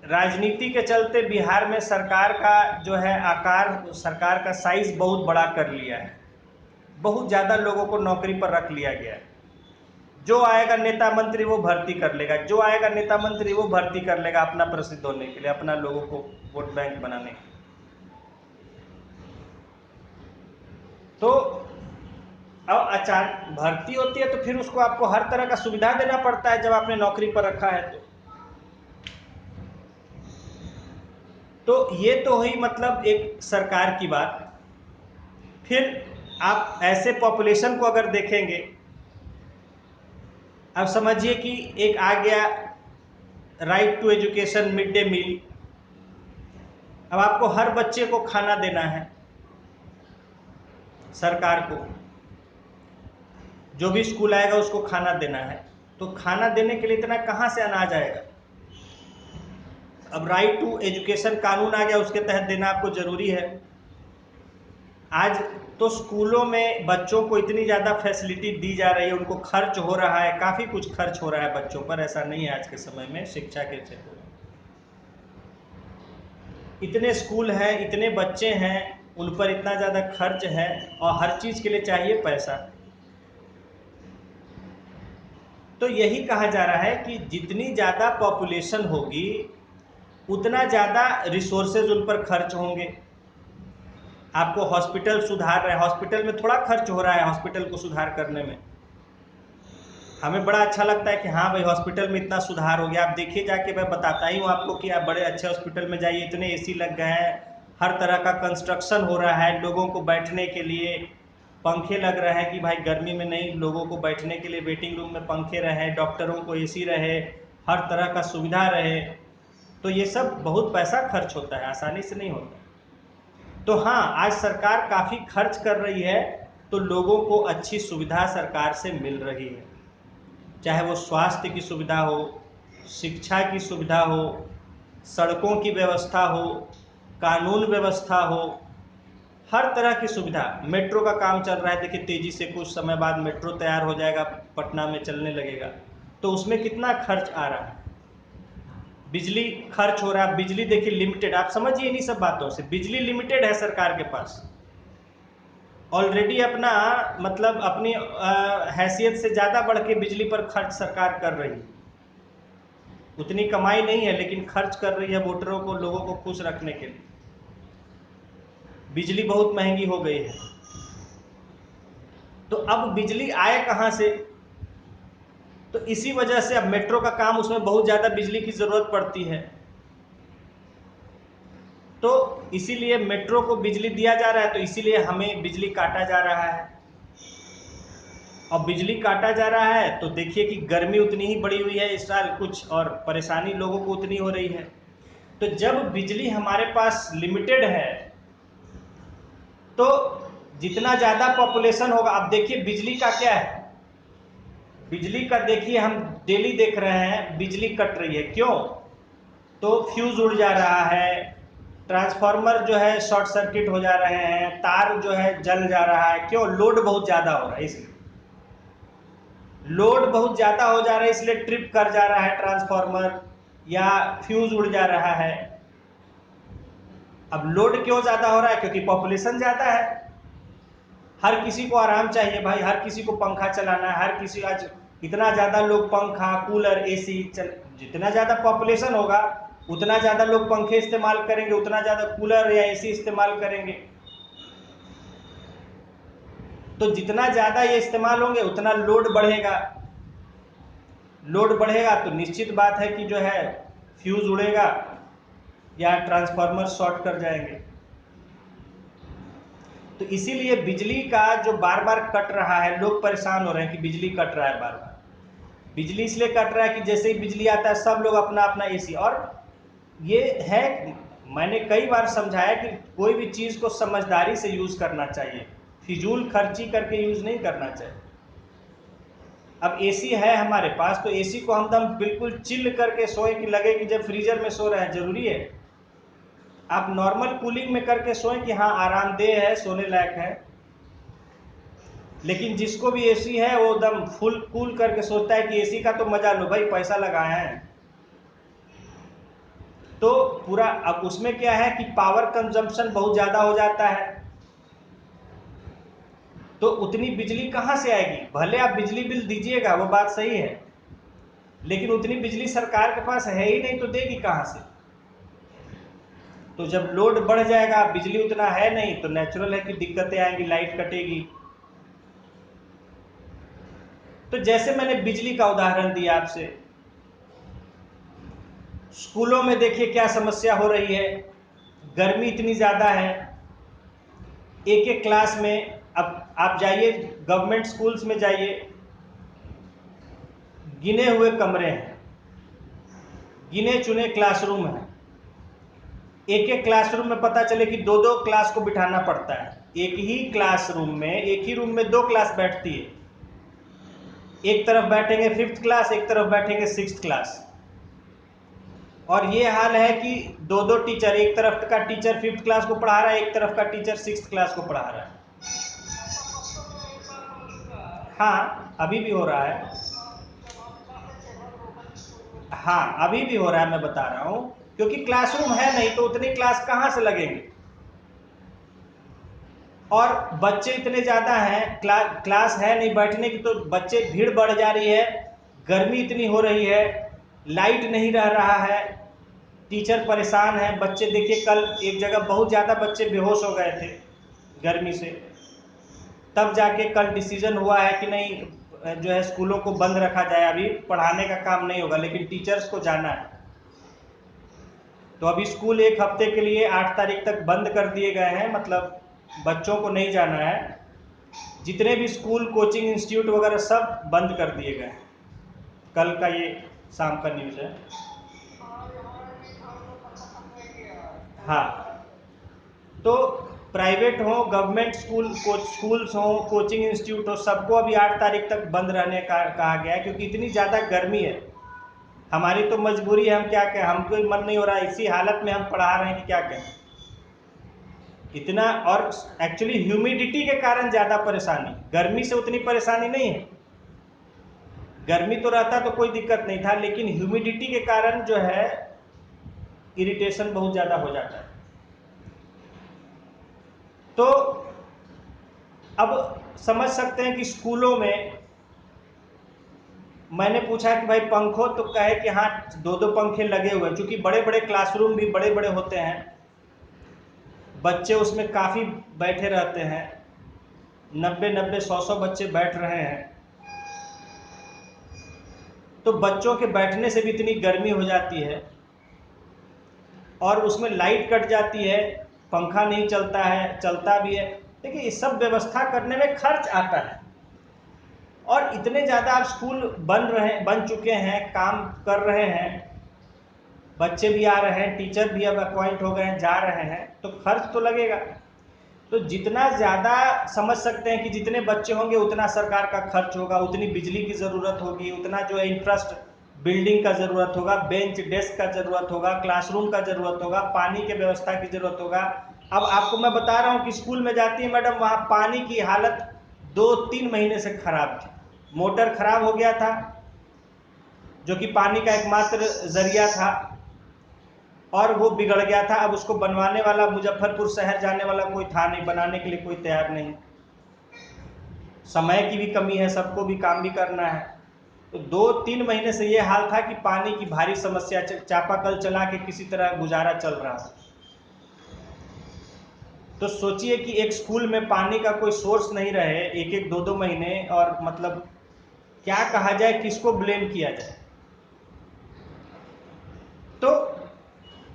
राजनीति के चलते बिहार में सरकार का जो है आकार, सरकार का साइज बहुत बड़ा कर लिया है, बहुत ज़्यादा लोगों को नौकरी पर रख लिया गया है। जो आएगा नेता मंत्री वो भर्ती कर लेगा, जो आएगा नेता मंत्री वो भर्ती कर लेगा अपना प्रसिद्ध होने के लिए, अपना लोगों को वोट बैंक बनाने के लिए। तो अब अचानक भर्ती होती है तो फिर उसको आपको हर तरह का सुविधा देना पड़ता है जब आपने नौकरी पर रखा है तो ये तो हुई मतलब एक सरकार की बात। फिर आप ऐसे पॉपुलेशन को अगर देखेंगे, अब समझिए कि एक आ गया right to education, mid day meal. अब आपको हर बच्चे को खाना देना है, सरकार को जो भी स्कूल आएगा उसको खाना देना है, तो खाना देने के लिए इतना कहाँ से अनाज आएगा? अब राइट टू एजुकेशन कानून आ गया, उसके तहत देना आपको जरूरी है। आज तो स्कूलों में बच्चों को इतनी ज़्यादा फैसिलिटी दी जा रही है, उनको खर्च हो रहा है, काफ़ी कुछ खर्च हो रहा है बच्चों पर, ऐसा नहीं है आज के समय में शिक्षा के क्षेत्र में। इतने स्कूल हैं, इतने बच्चे हैं, उन पर इतना ज़्यादा खर्च है और हर चीज़ के लिए चाहिए पैसा। तो यही कहा जा रहा है कि जितनी ज़्यादा पॉपुलेशन होगी उतना ज़्यादा रिसोर्सेज उन पर खर्च होंगे। आपको हॉस्पिटल सुधार रहे हैं, हॉस्पिटल में थोड़ा खर्च हो रहा है, हॉस्पिटल को सुधार करने में हमें बड़ा अच्छा लगता है कि हाँ भाई हॉस्पिटल में इतना सुधार हो गया। आप देखिए जाके, मैं बताता ही हूँ आपको कि आप बड़े अच्छे हॉस्पिटल में जाइए, इतने एसी लग गए हैं, हर तरह का कंस्ट्रक्शन हो रहा है, लोगों को बैठने के लिए पंखे लग रहे हैं कि भाई गर्मी में नहीं, लोगों को बैठने के लिए वेटिंग रूम में पंखे रहे, डॉक्टरों को एसी रहे, हर तरह का सुविधा रहे। तो ये सब बहुत पैसा खर्च होता है, आसानी से नहीं होता। तो हाँ, आज सरकार काफ़ी खर्च कर रही है, तो लोगों को अच्छी सुविधा सरकार से मिल रही है, चाहे वो स्वास्थ्य की सुविधा हो, शिक्षा की सुविधा हो, सड़कों की व्यवस्था हो, कानून व्यवस्था हो, हर तरह की सुविधा। मेट्रो का काम चल रहा है, देखिए तेज़ी से कुछ समय बाद मेट्रो तैयार हो जाएगा, पटना में चलने लगेगा, तो उसमें कितना खर्च आ रहा है। बिजली खर्च हो रहा है, बिजली देखिए लिमिटेड, आप समझिए इन्हीं सब बातों से, बिजली लिमिटेड है सरकार के पास ऑलरेडी, अपना मतलब अपनी हैसियत से ज़्यादा बढ़ के बिजली पर खर्च सरकार कर रही है। उतनी कमाई नहीं है लेकिन खर्च कर रही है वोटरों को, लोगों को खुश रखने के लिए। बिजली बहुत महंगी हो गई है, तो अब बिजली आए कहाँ से? तो इसी वजह से अब मेट्रो का काम, उसमें बहुत ज़्यादा बिजली की ज़रूरत पड़ती है, तो इसीलिए मेट्रो को बिजली दिया जा रहा है, तो इसीलिए हमें बिजली काटा जा रहा है। और बिजली काटा जा रहा है तो देखिए कि गर्मी उतनी ही बढ़ी हुई है इस साल कुछ, और परेशानी लोगों को उतनी हो रही है। तो जब बिजली हमारे पास लिमिटेड है तो जितना ज़्यादा पॉपुलेशन होगा, अब देखिए बिजली का क्या है, बिजली का देखिए हम डेली देख रहे हैं बिजली कट रही है, क्यों? तो फ्यूज उड़ जा रहा है, ट्रांसफार्मर जो है शॉर्ट सर्किट हो जा रहे हैं, तार जो है जल जा रहा है, क्यों? लोड बहुत ज़्यादा हो रहा है, इसलिए लोड बहुत ज़्यादा हो जा रहा है, इसलिए ट्रिप कर जा रहा है ट्रांसफार्मर या फ्यूज उड़ जा रहा है। अब लोड क्यों ज़्यादा हो रहा है? क्योंकि पॉपुलेशन ज़्यादा है, हर किसी को आराम चाहिए भाई, हर किसी को पंखा चलाना है, हर किसी, आज इतना ज़्यादा लोग पंखा, कूलर, एसी जितना ज़्यादा पॉपुलेशन होगा उतना ज़्यादा लोग पंखे इस्तेमाल करेंगे, उतना ज़्यादा कूलर या एसी इस्तेमाल करेंगे। तो जितना ज़्यादा ये इस्तेमाल होंगे उतना लोड बढ़ेगा, लोड बढ़ेगा तो निश्चित बात है कि जो है फ्यूज उड़ेगा या ट्रांसफार्मर शॉर्ट कर जाएंगे। तो इसीलिए बिजली का जो बार बार कट रहा है, लोग परेशान हो रहे हैं कि बिजली कट रहा है बार बार। बिजली इसलिए कट रहा है कि जैसे ही बिजली आता है सब लोग अपना अपना एसी, और ये है, मैंने कई बार समझाया कि कोई भी चीज़ को समझदारी से यूज़ करना चाहिए, फिजूल खर्ची करके यूज़ नहीं करना चाहिए। अब एसी है हमारे पास, तो एसी को हम दम बिल्कुल चिल करके सोए कि लगे कि जब फ्रीजर में सो रहे हैं, जरूरी है? आप नॉर्मल कूलिंग में करके सोएं कि हाँ आरामदेह है, सोने लायक है। लेकिन जिसको भी एसी है वो एकदम फुल कूल करके सोचता है कि एसी का तो मजा लो भाई, पैसा लगाए हैं। तो पूरा अब उसमें क्या है कि पावर कंजम्पशन बहुत ज्यादा हो जाता है, तो उतनी बिजली कहां से आएगी? भले आप बिजली बिल दीजिएगा, वो बात सही है, लेकिन उतनी बिजली सरकार के पास है ही नहीं, तो देगी कहां से? तो जब लोड बढ़ जाएगा, बिजली उतना है नहीं, तो नेचुरल है कि दिक्कतें आएंगी, लाइट कटेगी। तो जैसे मैंने बिजली का उदाहरण दिया आपसे, स्कूलों में देखिए क्या समस्या हो रही है, गर्मी इतनी ज्यादा है, एक एक क्लास में, अब आप जाइए गवर्नमेंट स्कूल्स में जाइए, गिने हुए कमरे हैं, गिने चुने क्लासरूम हैं, एक एक क्लासरूम में पता चले कि दो दो क्लास को बिठाना पड़ता है। एक ही क्लासरूम में, एक ही रूम में दो क्लास बैठती है, एक तरफ बैठेंगे 5th क्लास, एक तरफ बैठेंगे 6th क्लास। और ये हाल है कि दो दो टीचर, एक तरफ का टीचर 5th क्लास को पढ़ा रहा है, एक तरफ का टीचर 6th क्लास को पढ़ा रहा है। हाँ अभी भी हो रहा है, हाँ अभी भी हो रहा है, मैं बता रहा हूं, क्योंकि क्लासरूम है नहीं, तो उतनी क्लास कहां से लगेंगे? और बच्चे इतने ज्यादा हैं, क्लास है नहीं बैठने की, तो बच्चे भीड़ बढ़ जा रही है, गर्मी इतनी हो रही है, लाइट नहीं रह रहा है, टीचर परेशान है। बच्चे देखिए, कल एक जगह बहुत ज्यादा बच्चे बेहोश हो गए थे गर्मी से, तब जाके कल डिसीजन हुआ है कि नहीं जो है स्कूलों को बंद रखा जाए, अभी पढ़ाने का काम नहीं होगा, लेकिन टीचर्स को जाना है। तो अभी स्कूल एक हफ्ते के लिए 8 तारीख तक बंद कर दिए गए हैं, मतलब बच्चों को नहीं जाना है। जितने भी स्कूल, कोचिंग इंस्टीट्यूट वगैरह सब बंद कर दिए गए हैं। कल का ये शाम का न्यूज़ है। हाँ, तो प्राइवेट हो, गवर्नमेंट स्कूल, स्कूल्स हो, कोचिंग इंस्टीट्यूट हो, सबको अभी 8 तारीख तक बंद रहने का कहा गया है, क्योंकि इतनी ज़्यादा गर्मी है। हमारी तो मजबूरी है, हम क्या कहें, हमको मन नहीं हो रहा है, इसी हालत में हम पढ़ा रहे हैं कि क्या कहें इतना। और एक्चुअली ह्यूमिडिटी के कारण ज़्यादा परेशानी, गर्मी से उतनी परेशानी नहीं है। गर्मी तो रहता तो कोई दिक्कत नहीं था, लेकिन ह्यूमिडिटी के कारण जो है इरिटेशन बहुत ज़्यादा हो जाता है। तो अब समझ सकते हैं कि स्कूलों में, मैंने पूछा कि भाई पंखों, तो कहे कि हाँ दो दो पंखे लगे हुए हैं, क्योंकि बड़े बड़े क्लासरूम भी बड़े बड़े होते हैं, बच्चे उसमें काफ़ी बैठे रहते हैं, 90-90, 100-100 बच्चे बैठ रहे हैं, तो बच्चों के बैठने से भी इतनी गर्मी हो जाती है, और उसमें लाइट कट जाती है, पंखा नहीं चलता है, चलता भी है। देखिए ये सब व्यवस्था करने में खर्च आता है, और इतने ज़्यादा अब स्कूल बन चुके हैं, काम कर रहे हैं, बच्चे भी आ रहे हैं, टीचर भी अब अपॉइंट हो गए हैं, जा रहे हैं, तो खर्च तो लगेगा। तो जितना ज़्यादा समझ सकते हैं कि जितने बच्चे होंगे उतना सरकार का खर्च होगा, उतनी बिजली की ज़रूरत होगी, उतना जो है इंफ्रास्ट बिल्डिंग का ज़रूरत होगा, बेंच डेस्क का ज़रूरत होगा, क्लासरूम का ज़रूरत होगा, पानी की व्यवस्था की ज़रूरत होगा। अब आपको मैं बता रहा हूँ कि स्कूल में जाती है मैडम, वहाँ पानी की हालत 2-3 महीने से खराब थी, मोटर खराब हो गया था, जो कि पानी का एकमात्र जरिया था, और वो बिगड़ गया था। अब उसको बनवाने वाला, मुजफ्फरपुर शहर जाने वाला कोई था नहीं, बनाने के लिए कोई तैयार नहीं, समय की भी कमी है, सबको भी काम भी करना है। तो 2-3 महीने से ये हाल था कि पानी की भारी समस्या, चापाकल चला के किसी तरह गुजारा चल रहा था। तो सोचिए कि एक स्कूल में पानी का कोई सोर्स नहीं रहे 1-1, 2-2 महीने, और मतलब क्या कहा जाए, किसको ब्लेम किया जाए। तो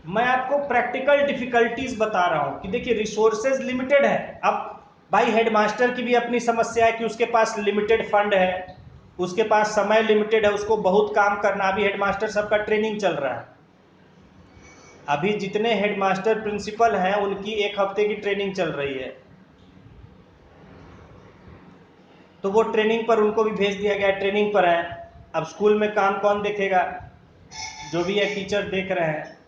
मैं आपको प्रैक्टिकल डिफिकल्टीज बता रहा हूं कि देखिए रिसोर्सेज लिमिटेड है। अब भाई हेडमास्टर की भी अपनी समस्या है कि उसके पास लिमिटेड फंड है, उसके पास समय लिमिटेड है, उसको बहुत काम करना। अभी हेडमास्टर सबका ट्रेनिंग चल रहा है, अभी जितने हेडमास्टर प्रिंसिपल हैं उनकी 1 हफ्ते की ट्रेनिंग चल रही है। तो वो ट्रेनिंग पर उनको भी भेज दिया गया, ट्रेनिंग पर है। अब स्कूल में काम कौन देखेगा, जो भी है टीचर देख रहे हैं।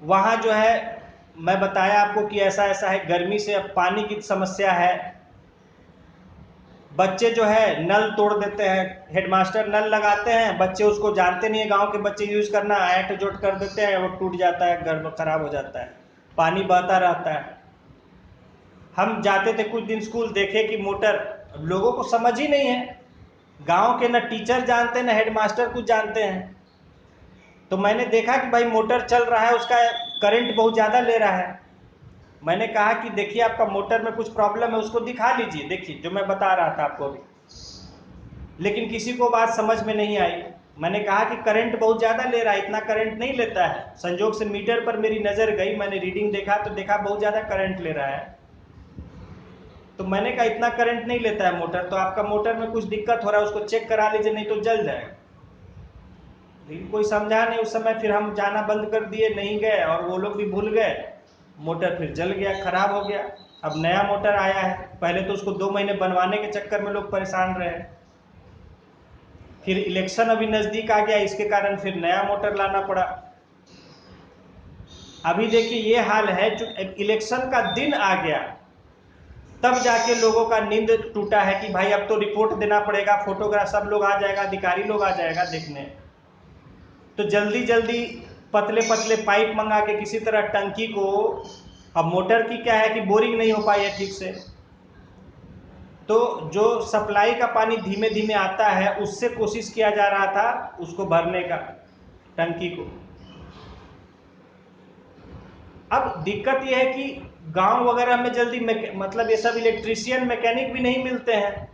वहाँ जो है मैं बताया आपको कि ऐसा ऐसा है, गर्मी से अब पानी की समस्या है। बच्चे जो है नल तोड़ देते हैं, हेडमास्टर नल लगाते हैं, बच्चे उसको जानते नहीं है, गांव के बच्चे यूज करना ऐट जोट कर देते हैं, वो टूट जाता है, घर खराब हो जाता है, पानी बहता रहता है। हम जाते थे कुछ दिन स्कूल, देखे कि मोटर, लोगों को समझ ही नहीं है, गांव के न टीचर जानते हैं न हेडमास्टर कुछ जानते हैं। तो मैंने देखा कि भाई मोटर चल रहा है, उसका करंट बहुत ज़्यादा ले रहा है। मैंने कहा कि देखिए आपका मोटर में कुछ प्रॉब्लम है, उसको दिखा लीजिए, देखिए जो मैं बता रहा था आपको अभी। लेकिन किसी को बात समझ में नहीं आई। मैंने कहा कि करंट बहुत ज़्यादा ले रहा है, इतना करंट नहीं लेता है। संजोग से मीटर पर मेरी नज़र गई, मैंने रीडिंग देखा तो देखा बहुत ज़्यादा करंट ले रहा है। तो मैंने कहा इतना करंट नहीं लेता है मोटर, तो आपका मोटर में कुछ दिक्कत हो रहा है, उसको चेक करा लीजिए, नहीं तो जल जाएगा। लेकिन कोई समझा नहीं उस समय, फिर हम जाना बंद कर दिए, नहीं गए, और वो लोग भी भूल गए। मोटर फिर जल गया, खराब हो गया। अब नया मोटर आया है, पहले तो उसको 2 महीने बनवाने के चक्कर में लोग परेशान रहे। फिर इलेक्शन अभी नज़दीक आ गया, इसके कारण फिर नया मोटर लाना पड़ा। अभी देखिए ये हाल है, जो इलेक्शन का दिन आ गया तब जाके लोगों का नींद टूटा है कि भाई अब तो रिपोर्ट देना पड़ेगा, फोटोग्राफ, सब लोग आ जाएगा, अधिकारी लोग आ जाएगा देखने। तो जल्दी जल्दी पतले पतले पाइप मंगा के किसी तरह टंकी को, अब मोटर की क्या है कि बोरिंग नहीं हो पाई है ठीक से, तो जो सप्लाई का पानी धीमे धीमे आता है उससे कोशिश किया जा रहा था उसको भरने का, टंकी को। अब दिक्कत यह है कि गांव वगैरह में जल्दी मतलब ये सब इलेक्ट्रीशियन मैकेनिक भी नहीं मिलते हैं।